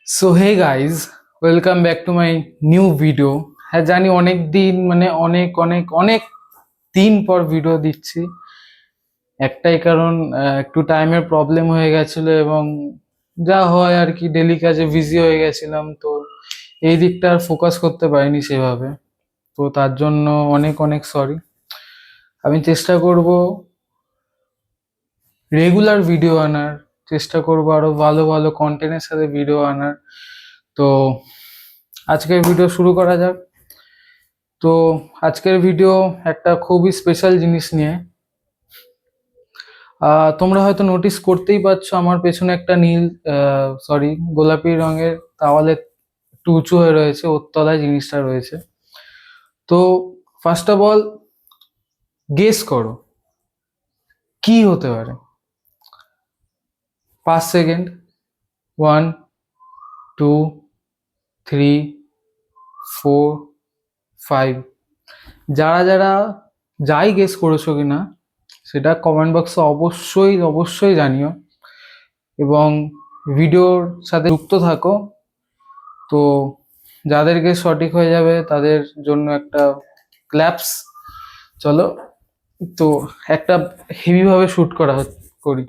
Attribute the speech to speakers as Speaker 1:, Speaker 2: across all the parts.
Speaker 1: So hey guys, welcome back to my new video. হ্যাঁ জানি অনেক দিন মানে অনেক অনেক অনেক দিন পর ভিডিও দিচ্ছি। একটাই কারণ, একটু টাইমের প্রবলেম হয়ে গেছিলো এবং যা হয় আর কি, ডেলি কাজে বিজি হয়ে গেছিলাম, তো এই দিকটা আর ফোকাস করতে পারিনি সেভাবে। তো তার জন্য অনেক অনেক সরি। আমি চেষ্টা করব রেগুলার ভিডিও আনার, চেষ্টা করব আরো ভালো ভালো কন্টেন্টের সাথে ভিডিও আনার। তো আজকের ভিডিও শুরু করা যাক। তো আজকের ভিডিও একটা খুবই স্পেশাল জিনিস নিয়ে। তোমরা হয়তো নোটিস করতেই পারছো আমার পেছনে একটা গোলাপি রঙের তাওয়ালে একটু উঁচু হয়ে রয়েছে, ওর তলায় জিনিসটা রয়েছে। তো ফার্স্ট অফ অল গেস করো কি হতে পারে। 5 সেকেন্ড। 1, 2, 3, 4, 5। যারা যারা যাই গেস করেছো কিনা সেটা কমেন্ট বক্সে অবশ্যই অবশ্যই জানিও এবং ভিডিওর সাথে যুক্ত থাকো। তো যাদেরকে সঠিক হয়ে যাবে তাদের জন্য একটা ক্ল্যাপস। চলো, তো একটা হেভি ভাবে শুট করি।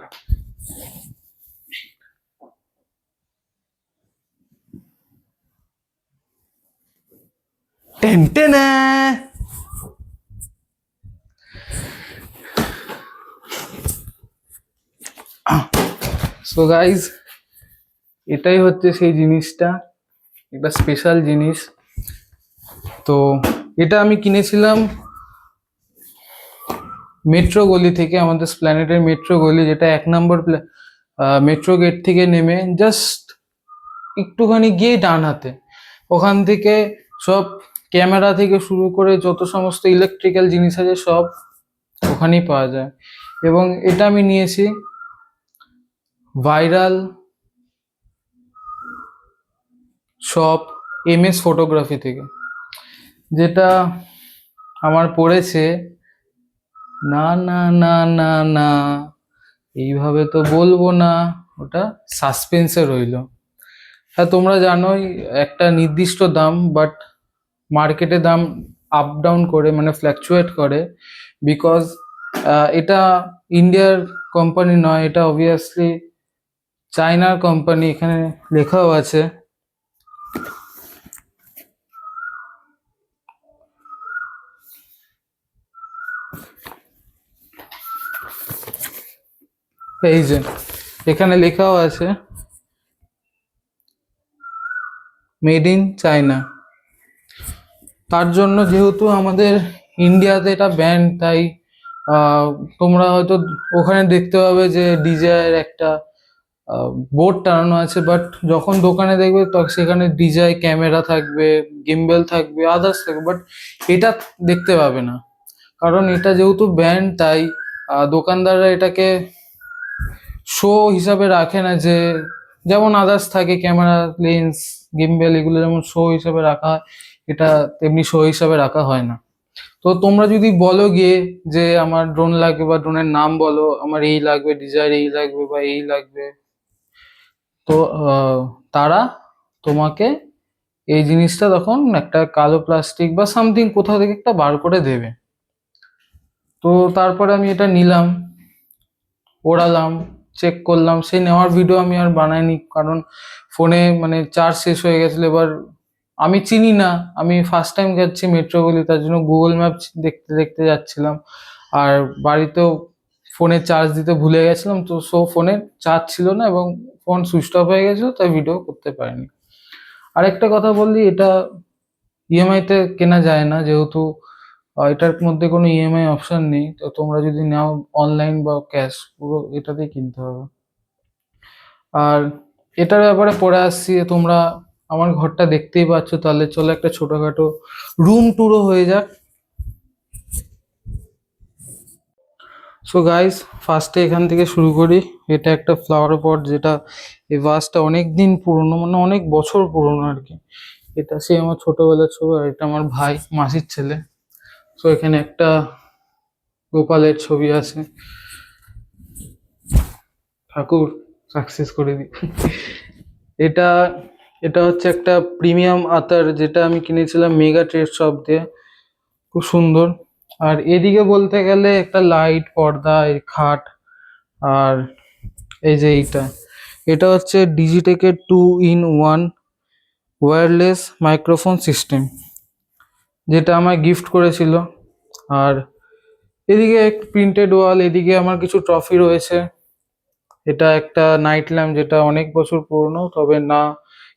Speaker 1: Ten ten. সো গাইজ, এটাই হচ্ছে সেই জিনিসটা, এটা স্পেশাল জিনিস। তো এটা আমি কিনেছিলাম মেট্রো গলি থেকে, আমাদের স্প্ল্যানেটের মেট্রো গলি, যেটা 1 নম্বর মেট্রো গেট থেকে নেমে জাস্ট একটুখানি গিয়ে ডান হাতে, ওখান থেকে সব ক্যামেরা থেকে শুরু করে যত সমস্ত ইলেকট্রিক্যাল জিনিস আছে সব ওখানেই পাওয়া যায়। এবং এটা আমি নিয়েছি ভাইরাল শপ MS ফটোগ্রাফি থেকে, যেটা আমার পড়েছে, না না না না না, এইভাবে তো বলবো না, ওটা সাসপেন্সে রইলো। হ্যাঁ তোমরা জানোই একটা নির্দিষ্ট দাম, বাট মার্কেটে দাম আপ ডাউন করে, মানে ফ্ল্যাকচুয়েট করে, বিকজ এটা ইন্ডিয়ার কোম্পানি নয়, এটা অবভিয়াসলি চায়নার কোম্পানি, এখানে লেখাও আছে। এই যে এখানে লেখাও আছে মেড ইন চায়না। তার জন্য যেহেতু আমাদের ইন্ডিয়াতে এটা ব্যান্ড, তাই আহ, তোমরা হয়তো ওখানে দেখতে পাবে যে ডিজাইয়ের একটা বোর্ড টানানো আছে, বাট যখন দোকানে দেখবে তখন সেখানে ডিজাই ক্যামেরা থাকবে, গিম্বেল থাকবে, আদার্স থাকবে, বাট এটা দেখতে পাবে না। কারণ এটা যেহেতু ব্যান্ড, তাই দোকানদাররা এটাকে শো হিসাবে রাখে না, যে যেমন আদার্স থাকে ক্যামেরা, লেন্স, গিম্বেল, এগুলো যেমন শো হিসাবে রাখা হয়, এটা তেমনি শো হিসাবে রাখা হয় না। তো তোমরা যদি বলো গিয়ে যে আমার ড্রোন লাগবে বা ড্রোনের নাম বলো, আমার এই লাগবে, ডিজাইন এই লাগবে বা এই লাগবে, তো তারা তোমাকে এই জিনিসটা তখন একটা কালো প্লাস্টিক বা সামথিং কোথাও থেকে একটা বার করে দেবে। তো তারপরে আমি এটা নিলাম, ওড়ালাম, চেক করলাম। সেই নেওয়ার ভিডিও আমি আর বানাইনি, কারণ ফোনে মানে চার্জ শেষ হয়ে গেছিলো। এবার আমি চিনি না, আমি ফার্স্ট টাইম যাচ্ছি মেট্রো বলে, তার জন্য গুগল ম্যাপ দেখতে দেখতে যাচ্ছিলাম। আর বাড়িতেও ফোনে চার্জ দিতে ভুলে গেছিলাম, তো ফোনে চার্জ ছিল না এবং ফোন সুইচ অফ হয়ে গেছিলো, তাই ভিডিও করতে পারিনি। আরেকটা কথা বললি, এটা ইএমআই তে কেনা যায় না, যেহেতু এটার মধ্যে কোনো ইএমআই অপশন নেই। তো তোমরা যদি নাও অনলাইন বা ক্যাশ, পুরো এটাতেই কিনতে হবে। আর এটার ব্যাপারে পড়ে আসছি, তোমরা আমার ঘরটা দেখতেই পাচ্ছ, তাহলে চলো একটা ছোটখাটো রুম ট্যুরও হয়ে যাক। সো গাইস, ফার্স্টে এখান থেকে শুরু করি। এটা একটা ফ্লাওয়ার পট, যেটা এই ভাসটা অনেক দিন পুরনো, মানে অনেক বছর পুরনো আর কি। এটা সে আমার ছোটবেলার ছবি, আর এটা আমার ভাই মাসির ছেলে। সো এখানে একটা গোপালের ছবি আছে, ঠাকুর সাকসেস করে দিই। এটা এটা হচ্ছে একটা প্রিমিয়াম আতার, যেটা আমি কিনেছিলাম মেগা ট্রেড শপ দিয়ে, খুব সুন্দর। আর এদিকে বলতে গেলে একটা লাইট, পর্দা, এই খাট, আর এই যে এইটা, এটা হচ্ছে ডিজিটেকের 2-in-1 ওয়্যারলেস মাইক্রোফোন সিস্টেম, যেটা আমায় গিফট করেছিল। আর এদিকে এক প্রিন্টেড ওয়াল, এদিকে আমার কিছু ট্রফি রয়েছে। এটা একটা নাইট ল্যাম্প, যেটা অনেক বছর পুরনো, তবে না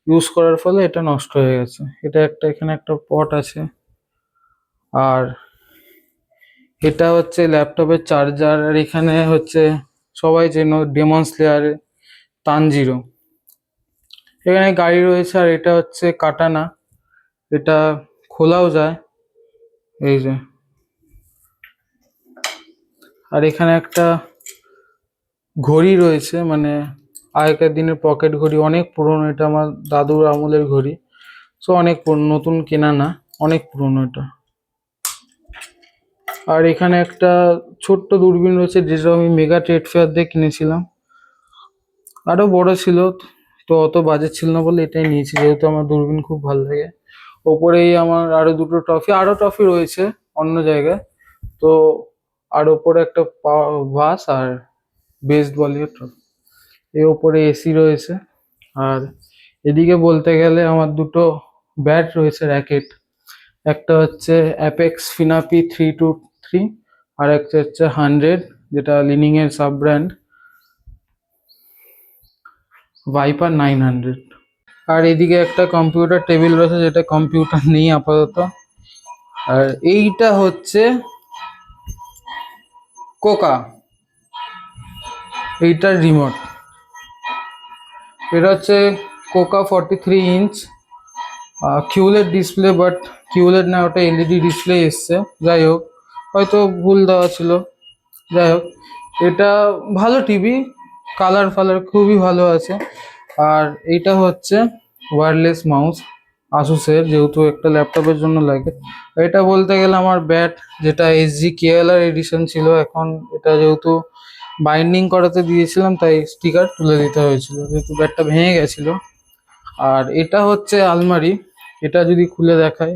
Speaker 1: ইউজ করার ফলে এটা নষ্ট হয়ে গেছে। এটা একটা, এখানে একটা পট আছে। আর এটা হচ্ছে ল্যাপটপের চার্জার। আর এখানে হচ্ছে সবাই চেনো ডেমন স্লেয়ারে তানজিরো। এখানে গাড়ি রয়েছে। আর এটা হচ্ছে কাটানা, এটা খোলাও যায়, এই যে। আর এখানে একটা ঘড়ি রয়েছে, মানে আগেকার দিনের পকেট ঘড়ি, অনেক পুরনো। এটা আমার দাদুর আমলের ঘড়ি, সো অনেক পুরনো, নতুন কেনা না, অনেক পুরনো এটা। আর এখানে একটা ছোট্ট দূরবীন রয়েছে, যেটা আমি মেগা ট্রেড ফেয়ার দিয়ে কিনেছিলাম। আরো বড় ছিল, তো অত বাজেট ছিল না বলে এটাই নিয়েছি, যেহেতু আমার দূরবীন খুব ভালো লাগে। ওপরেই আমার আরো দুটো ট্রফি, আরো ট্রফি রয়েছে অন্য জায়গায়। তো আর ওপরে একটা ভাস আর বেস্ট বলিউড ট্রফি। এর ওপরে এসি রয়েছে। আর এদিকে বলতে গেলে আমার দুটো ব্যাট রয়েছে, র্যাকেট। একটা হচ্ছে অ্যাপেক্স ফিনাপি 323, আর একটা হচ্ছে 100, যেটা লিনিং এর সাব ব্র্যান্ড, ভাইপার 900। আর এদিকে একটা কম্পিউটার টেবিল রয়েছে, যেটা কম্পিউটার নেই আপাতত। আর এইটা হচ্ছে কোকা, এইটার রিমোট। এটা হচ্ছে কোকা 43 ইঞ্চ কিউলেট ডিসপ্লে, বাট কিউলেট না, ওটা এলইডি ডিসপ্লে এসছে। যাই হোক, হয়তো ভুল দেওয়া ছিল। যাই হোক, এটা ভালো টিভি, কালার ফালার খুবই ভালো আছে। আর এইটা হচ্ছে ওয়্যারলেস মাউস আসুসের, যেহেতু একটা ল্যাপটপের জন্য লাগে। এটা বলতে গেলে আমার ব্যাট, যেটা এসজি কেএলআর এডিশন ছিল। এখন এটা যেহেতু বাইন্ডিং করাতে দিয়েছিলাম, তাই স্টিকার তুলে দিতে হয়েছিল, যেহেতু ব্যাটটা ভেঙে গেছিল। আর এটা হচ্ছে আলমারি, এটা যদি খুলে দেখায়,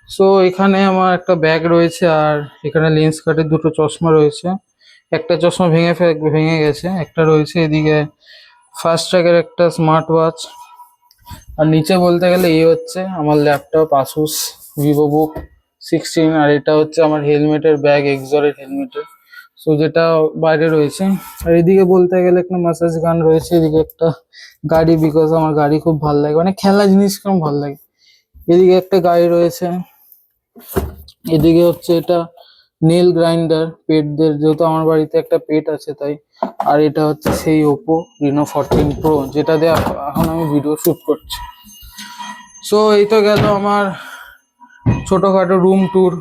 Speaker 1: সো এখানে আমার একটা ব্যাগ রয়েছে। আর এখানে লেন্স কার্টের দুটো চশমা রয়েছে। একটা চশমা ভেঙে গেছে, একটা রয়েছে এদিকে ফাস্ট ট্র্যাকের একটা স্মার্ট ওয়াচ। আর নিচে বলতে গেলে এই হচ্ছে আমার ল্যাপটপ আসুস ভিভোবুক 16। আর এটা হচ্ছে আমার হেলমেটের ব্যাগ, এক্সরের হেলমেটের, সো যেটা বাইরে রয়েছে। আর এদিকে বলতে গেলে একটা মাসাজ গান রয়েছে। এদিকে একটা গাড়ি, বিকজ আমার গাড়ি খুব ভালো লাগে, মানে খেলনা জিনিস কেমন ভালো লাগে। এদিকে একটা গাড়ি রয়েছে। এদিকে হচ্ছে এটা নেল গ্রাইন্ডার পেটদের, যেহেতু আমার বাড়িতে একটা পেট আছে তাই। আর এটা হচ্ছে সেই ওপো রিনো 14 প্রো, যেটা দিয়ে এখন আমি ভিডিও শুট করছি। সো এই তো গেল আমার ছোটখাটো রুম ট্যুর।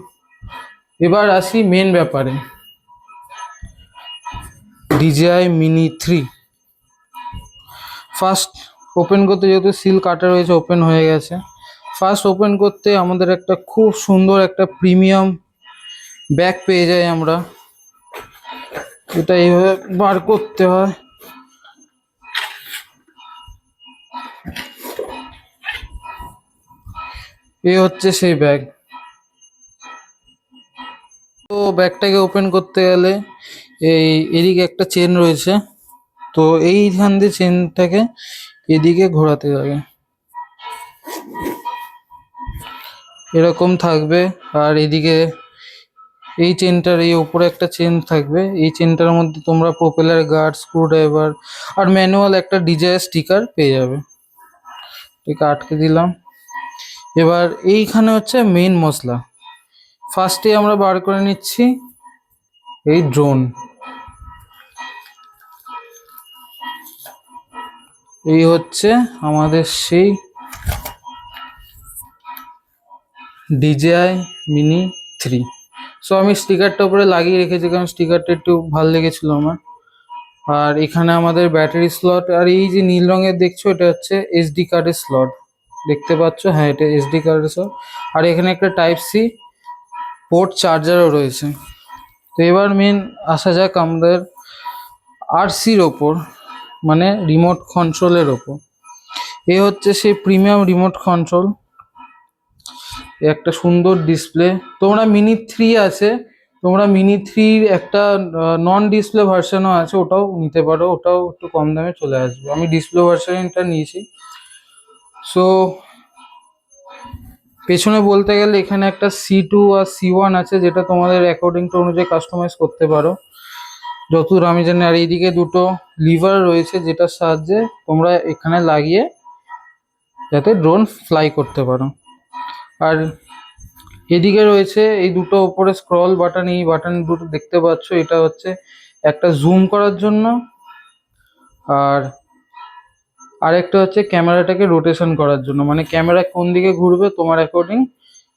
Speaker 1: এবার আসি মেন ব্যাপারে, DJI মিনি 3। ফার্স্ট ওপেন করতে, যেহেতু সিল কাটা রয়েছে, ওপেন হয়ে গেছে। ফার্স্ট ওপেন করতে আমাদের একটা খুব সুন্দর একটা প্রিমিয়াম ব্যাগ পেয়ে যাই আমরা। এটা এইভাবে বার করতে হয়। এই হচ্ছে সেই ব্যাগ। তো ব্যাগটাকে ওপেন করতে গেলে এদিকে একটা চেন রয়েছে, তো এইখান দিয়ে চেনটাকে এদিকে ঘোরাতে হবে, এরকম থাকবে। আর এদিকে এই চেনটার এই উপরে একটা চেন থাকবে, এই চেনটার মধ্যে তোমরা প্রোপেলার গার্ড, স্ক্রুড্রাইভার আর ম্যানুয়াল একটা DJI স্টিকার পেয়ে যাবে। ঠিক আটকে দিলাম। এবার এইখানে হচ্ছে মেইন মশলা। ফার্স্টে আমরা বার করে নিচ্ছি এই ড্রোন। এই হচ্ছে আমাদের সেই DJI মিনি 3। সো আমি স্টিকারটা উপরে লাগিয়ে রেখেছি, কারণ স্টিকারটা একটু ভালো লেগেছিল আমার। আর এখানে আমাদের ব্যাটারি স্লট, আর এই যে নীল রঙের দেখছো, এটা হচ্ছে SD কার্ডের স্লট, দেখতে পাচ্ছ? হ্যাঁ, এটা SD কার্ডের স্লট। আর এখানে একটা Type-C পোর্ট চার্জারও রয়েছে। তো এবার মেন আসা যাক আমাদের RCর ওপর, মানে রিমোট কন্ট্রোলের ওপর। এ হচ্ছে সেই প্রিমিয়াম রিমোট কন্ট্রোল, একটা সুন্দর ডিসপ্লে। তোমরা মিনি 3 আছে, তোমরা মিনি 3 একটা নন ডিসপ্লে ভার্সনও আছে, ওটাও নিতে পারো, ওটাও একটু কম দামে চলে আসবে। আমি ডিসপ্লে ভার্সনটা নিয়েছি। সো পেছনে বলতে গেলে এখানে একটা C2 আর C1 আছে, যেটা তোমাদের অ্যাকর্ডিং টু অনুযায়ী কাস্টমাইজ করতে পারো যতদূর আমি জানি। আর এইদিকে দুটো লিভার রয়েছে, যেটার সাহায্যে তোমরা এখানে লাগিয়ে যাতে ড্রোন ফ্লাই করতে পারো। আর এদিকে রয়েছে এই দুটো ওপরে স্ক্রল বাটন, এই বাটন দুটো দেখতে পাচ্ছ, এটা হচ্ছে একটা জুম করার জন্য, আর আরেকটা হচ্ছে ক্যামেরাটাকে রোটেশন করার জন্য, মানে ক্যামেরা কোন দিকে ঘুরবে তোমার অ্যাকর্ডিং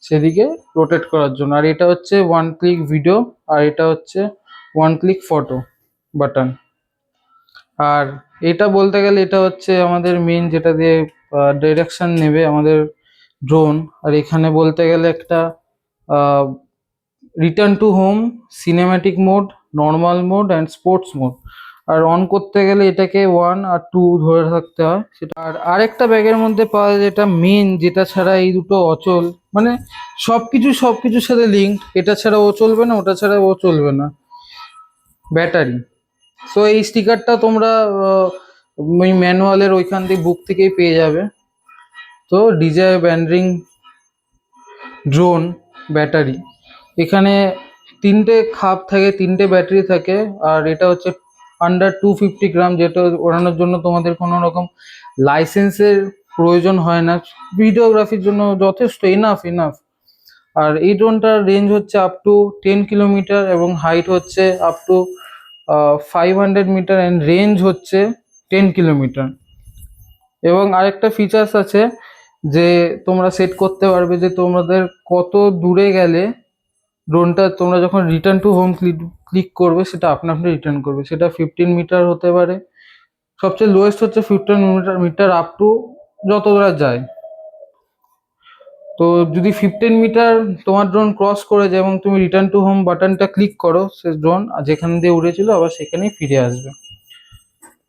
Speaker 1: সেদিকে রোটেট করার জন্য। আর এটা হচ্ছে ওয়ান ক্লিক ভিডিও, আর এটা হচ্ছে ওয়ান ক্লিক ফটো বাটন। আর এটা বলতে গেলে এটা হচ্ছে আমাদের মেন, যেটা দিয়ে ডাইরেকশন নেবে আমাদের ড্রোন। আর এখানে বলতে গেলে একটা return to home, cinematic mode, normal mode and sports mode. আর অন করতে গেলে এটাকে 1 আর 2 ধরে থাকতে হয় সেটা। আর আরেকটা ব্যাগের মধ্যে পাওয়া যায় যেটা মেন, যেটা ছাড়া এই দুটো অচল, মানে সবকিছুর সাথে লিঙ্ক, এটা ছাড়া ও চলবে না, ওটা ছাড়া ও চলবে না, ব্যাটারি। সো এই স্টিকারটা তোমরা ওই ম্যানুয়ালের ওইখান থেকে বুক থেকেই পেয়ে যাবে। তো ডিজাই ব্যান্ডরিং ড্রোন ব্যাটারি, এখানে 3টে খাপ থাকে, 3টে ব্যাটারি থাকে। আর এটা হচ্ছে আন্ডার 250 গ্রাম, যেটা ওড়ানোর জন্য তোমাদের কোনো রকম লাইসেন্সের প্রয়োজন হয় না, ভিডিওগ্রাফির জন্য যথেষ্ট, ইনাফ। আর এই ড্রোনটার রেঞ্জ হচ্ছে আপ টু 10 কিলোমিটার এবং হাইট হচ্ছে up to 500 metre and range হচ্ছে 10 কিলোমিটার। এবং আরেকটা ফিচার্স আছে যে তোমরা সেট করতে পারবে যে তোমাদের কত দূরে গেলে ড্রোনটা তোমরা যখন রিটার্ন টু হোম ক্লিক করবে সেটা আপনা আপনি রিটার্ন করবে। সেটা 15 মিটার হতে পারে, সবচেয়ে লোয়েস্ট হচ্ছে 15 মিটার আপ টু যত দূর যায়। তো যদি 15 মিটার তোমার ড্রোন ক্রস করে যায় এবং তুমি রিটার্ন টু হোম বাটনটা ক্লিক করো, সে ড্রোন যেখান দিয়ে উড়েছিল আবার সেখানেই ফিরে আসবে।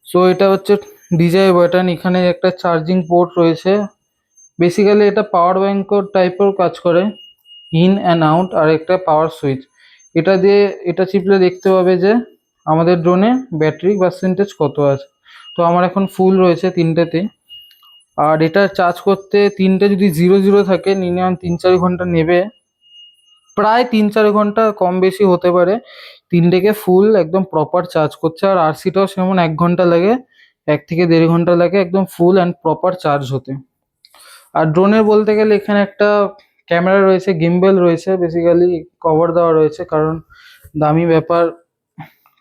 Speaker 1: সো এটা হচ্ছে ডিজাই বাটন, এখানে একটা চার্জিং পোর্ট রয়েছে। বেসিক্যালি এটা পাওয়ার ব্যাংকের টাইপের কাজ করে, ইন অ্যান্ড আউট। আর একটা পাওয়ার সুইচ, এটা দিয়ে এটা চিপলে দেখতে পাবে যে আমাদের ড্রোনে ব্যাটারি পার্সেন্টেজ কত আছে। তো আমার এখন ফুল রয়েছে 3টেতে। আর এটা চার্জ করতে 3টে যদি 0 থাকে মিনিমাম 3-4 ঘন্টা নেবে, প্রায় 3-4 ঘন্টা, কম বেশি হতে পারে 3টেকে ফুল একদম প্রপার চার্জ করছে। আর আরসিটাও সেমন 1 ঘন্টা লাগে, 1 থেকে 1.5 ঘন্টা লাগে একদম ফুল অ্যান্ড প্রপার চার্জ হতে। আর ড্রোনের বলতে গেলে এখানে একটা ক্যামেরা রয়েছে, গিম্বেল রয়েছে, বেসিক্যালি কভার দেওয়া রয়েছে, কারণ দামি ব্যাপার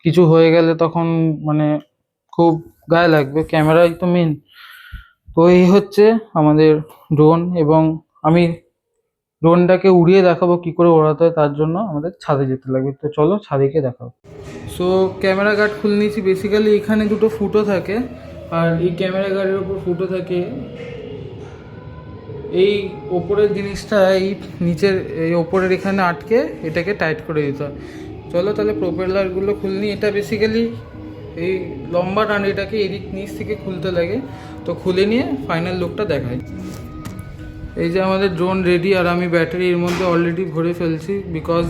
Speaker 1: কিছু হয়ে গেলে তখন মানে খুব গায়ে লাগবে, ক্যামেরাই তো মেন। তো এই হচ্ছে আমাদের ড্রোন, এবং আমি ড্রোনটাকে উড়িয়ে দেখাবো কি করে ওড়াতে হয়, তার জন্য আমাদের ছাদে যেতে লাগবে। তো চলো ছাদে গিয়ে দেখাবো। সো ক্যামেরা গার্ড খুলে নিয়েছি। বেসিক্যালি এখানে দুটো ফুটো থাকে, আর এই ক্যামেরা গার্ডের ওপর ফুটো থাকে। এই ওপরের জিনিসটা এই নিচের এই ওপরের এখানে আটকে এটাকে টাইট করে দিতে হয়। চলো তাহলে প্রোপেলারগুলো খুলে নিই। এটা বেসিক্যালি এই লম্বা ডান্ডিটাকে এদিক নিচ থেকে খুলতে লাগে, তো খুলে নিয়ে ফাইনাল লুকটা দেখাই। এই যে আমাদের ড্রোন রেডি, আর আমি ব্যাটারি এর মধ্যে অলরেডি ভরে ফেলছি, বিকজ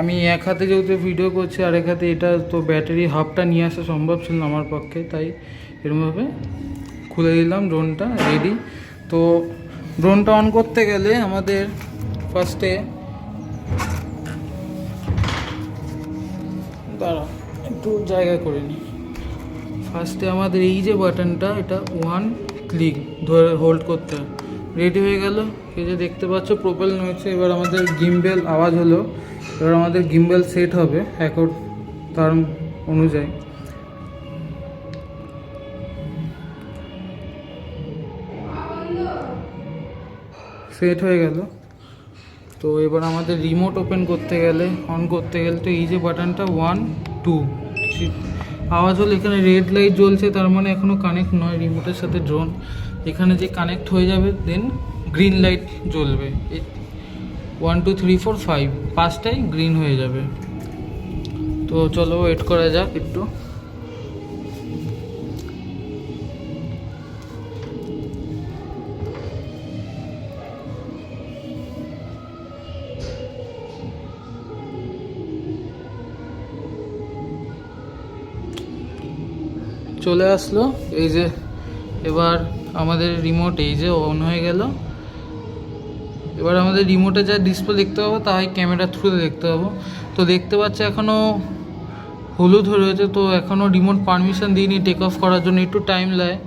Speaker 1: আমি এক হাতে যেহেতু ভিডিও করছি আর এক হাতে এটা, তো ব্যাটারি হাফটা নিয়ে আসা সম্ভব ছিল না আমার পক্ষে, তাই এরমভাবে খুলে দিলাম। ড্রোনটা রেডি। তো ড্রোনটা অন করতে গেলে আমাদের ফার্স্টে দাঁড়া একটু জায়গা করে নিই। ফার্স্টে আমাদের এই যে বাটনটা, এটা 1 ক্লিক ধরে হোল্ড করতে হয়। রেডি হয়ে গেল, এই যে দেখতে পাচ্ছ প্রোপেল হয়েছে। এবার আমাদের গিম্বেল আওয়াজ হলো, এবার আমাদের গিম্বেল সেট হবে এখন তার অনুযায়ী। সেট হয়ে গেল। তো এবার আমাদের রিমোট ওপেন করতে গেলে, অন করতে গেলে, তো এই যে বাটনটা 1, 2 আওয়াজ হলো, এখানে রেড লাইট জ্বলছে, তার মানে এখনও কানেক্ট নয় রিমোটের সাথে ড্রোন। এখানে যে কানেক্ট হয়ে যাবে দেন গ্রিন লাইট জ্বলবে, 1 2 3 4 5 5টাই গ্রিন হয়ে যাবে। তো চলো ওয়েট করা যাক একটু। চলে আসলো। এই যে এবার আমাদের রিমোট এই যে অন হয়ে গেল। এবার আমাদের রিমোটে যা ডিসপ্লে দেখতে পাবো তাই ক্যামেরা থ্রুতে দেখতে পাবো। তো দেখতে পাচ্ছি এখনও হলুদ হয়ে রয়েছে, তো এখনও রিমোট পারমিশন দিইনি টেক অফ করার জন্য, একটু টাইম লাগে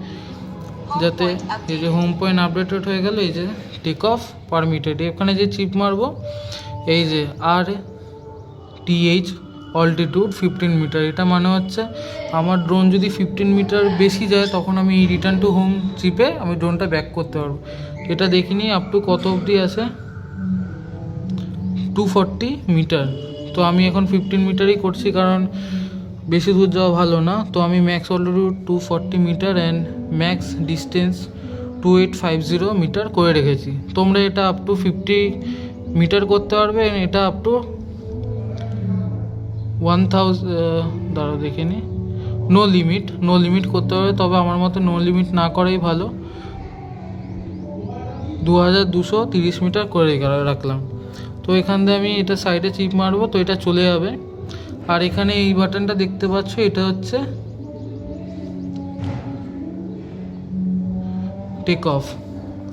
Speaker 1: যাতে। এই যে হোম পয়েন্ট আপডেটেড হয়ে গেল, এই যে টেক অফ পারমিটেড, এখানে যে চিপ মারবো এই যে RTH অল্টিটিউড 15 মিটার, এটা মানে হচ্ছে আমার ড্রোন যদি 15 মিটার বেশি যায় তখন আমি রিটার্ন টু হোম চিপে আমি ড্রোনটা ব্যাক করতে পারবো। এটা দেখিনি আপ টু কত অবধি আছে, 240 মিটার। তো আমি এখন 15 মিটারই করছি কারণ বেশি দূর যাওয়া ভালো না। তো আমি max altitude 240 metre and max distance 2850 metre করে রেখেছি। তোমরা এটা আপ টু 50 মিটার করতে পারবে, এটা আপ টু 1000 দাঁড়াও দেখে নি, নো লিমিট করতে পারবে। তবে আমার মতে নো লিমিট না করাই ভালো। 2230 মিটার করে রাখলাম। তো এখান দিয়ে আমি এটা সাইডে চিপ মারবো, তো এটা চলে যাবে। আর এখানে এই বাটনটা দেখতে পাচ্ছ, এটা হচ্ছে টেক অফ।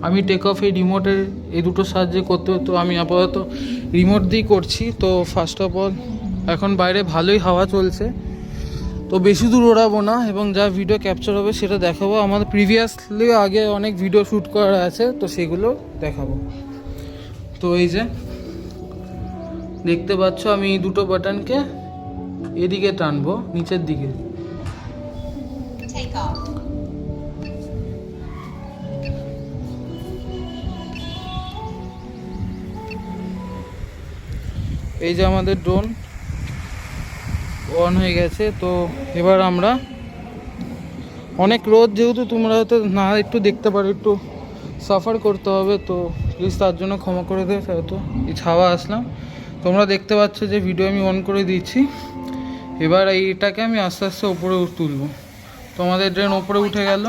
Speaker 1: আমি টেক অফ এই রিমোটের এই দুটোর সাহায্যে করতে হতো, আমি আপাতত রিমোট দিয়েই করছি। তো ফার্স্ট অফ অল এখন বাইরে ভালোই হাওয়া চলছে, তো বেশি দূর ওড়াবো না এবং যা ভিডিও ক্যাপচার হবে সেটা দেখাবো। আমাদের প্রিভিয়াসলি আগে অনেক ভিডিও শ্যুট করা আছে, তো সেগুলো দেখাবো। তো এই যে দেখতে পাচ্ছ আমি এই দুটো বাটনকে এদিকে টানবো নিচের দিকে। এই যে আমাদের ড্রোন অন হয়ে গেছে। তো এবার আমরা অনেক রোদ, যেহেতু তোমরা হয়তো না একটু দেখতে পারো, একটু সাফার করতে হবে, তো প্লিজ তার জন্য ক্ষমা করে দেবে। হয়তো এই ছাওয়া আসলাম, তোমরা দেখতে পাচ্ছ যে ভিডিও আমি অন করে দিচ্ছি। এবার এইটাকে আমি আস্তে আস্তে ওপরে তুলবো। তো আমাদের ড্রোন ওপরে উঠে গেল,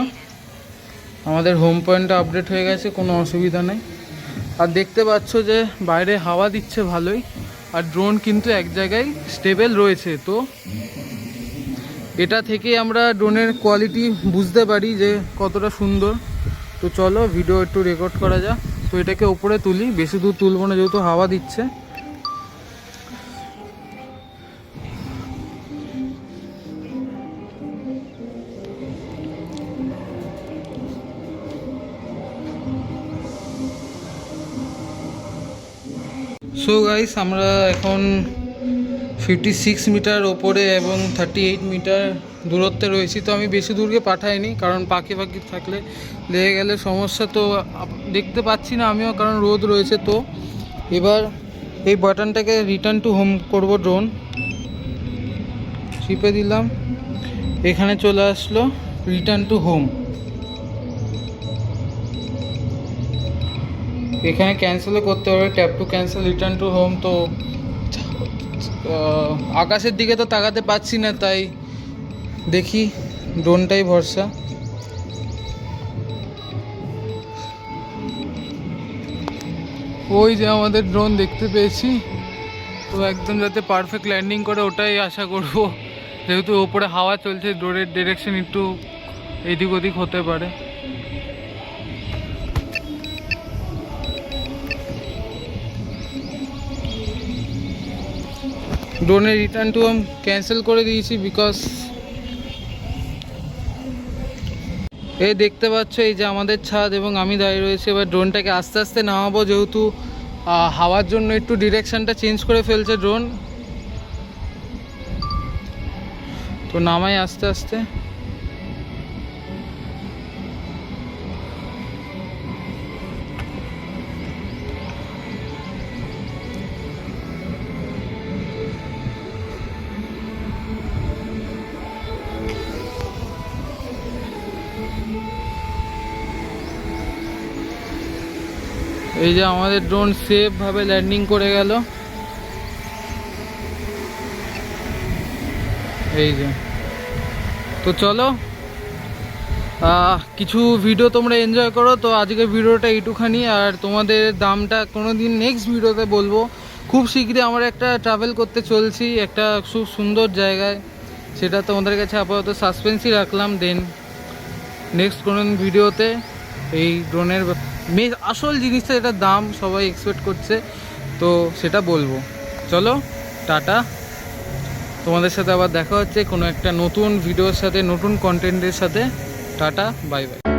Speaker 1: আমাদের হোম পয়েন্টটা আপডেট হয়ে গেছে, কোনো অসুবিধা নেই। আর দেখতে পাচ্ছ যে বাইরে হাওয়া দিচ্ছে ভালোই, আর ড্রোন কিন্তু এক জায়গায় স্টেবল রয়েছে। তো এটা থেকে আমরা ড্রোনের কোয়ালিটি বুঝতে পারি যে কতটা সুন্দর। তো চলো ভিডিও একটু রেকর্ড করা যাক। তো এটাকে ওপরে তুলি, বেশি দূর তুলবো না যেহেতু হাওয়া দিচ্ছে। সো গাইস, আমরা এখন 56 মিটার ওপরে এবং 38 মিটার দূরত্বে রয়েছি। তো আমি বেশি দূরকে পাঠাইনি কারণ পাখি থাকলে লেগে গেলে সমস্যা। তো দেখতে পাচ্ছি না আমিও, কারণ রোদ রয়েছে। তো এবার এই বাটনটাকে রিটার্ন টু হোম করব, ড্রোন চিপে দিলাম, এখানে চলে আসলো রিটার্ন টু হোম। এখানে ক্যান্সেলও করতে হবে, tap two cancel return to home. তো আকাশের দিকে তো তাকাতে পাচ্ছি না, তাই দেখি ড্রোনটাই ভরসা। ওই যে আমাদের ড্রোন দেখতে পেয়েছি, তো একদম যাতে পারফেক্ট ল্যান্ডিং করে ওটাই আশা করব। যেহেতু ওপরে হাওয়া চলছে, ড্রোনের ডিরেকশন একটু এদিক ওদিক হতে পারে। ড্রোনের রিটার্ন টু হোম ক্যান্সেল করে দিয়েছি বিকজ এই দেখতে পাচ্ছ এই যে আমাদের ছাদ এবং আমি দাঁড়িয়ে রয়েছি। এবার ড্রোনটাকে আস্তে আস্তে নামাবো, যেহেতু হাওয়ার জন্য একটু ডিরেকশনটা চেঞ্জ করে ফেলছে ড্রোন। তো নামাই আস্তে আস্তে। এই যে আমাদের ড্রোন সেফভাবে ল্যান্ডিং করে গেল। এই যে, তো চলো কিছু ভিডিও তোমরা এনজয় করো। তো আজকের ভিডিওটা এইটুখানি, আর তোমাদের দামটা কোনো দিন নেক্সট ভিডিওতে বলবো। খুব শীঘ্রই আমরা একটা ট্রাভেল করতে চলছি একটা খুব সুন্দর জায়গায়, সেটা তোমাদের কাছে আপাতত সাসপেন্সই রাখলাম। দেন নেক্সট কোনো ভিডিওতে এই ড্রোনের আসল জিনিসটা, যেটা দাম সবাই এক্সপেক্ট করছে, তো সেটা বলবো। চলো টাটা, তোমাদের সাথে আবার দেখা হচ্ছে কোনো একটা নতুন ভিডিওর সাথে, নতুন কন্টেন্টের সাথে। Tata, bye bye.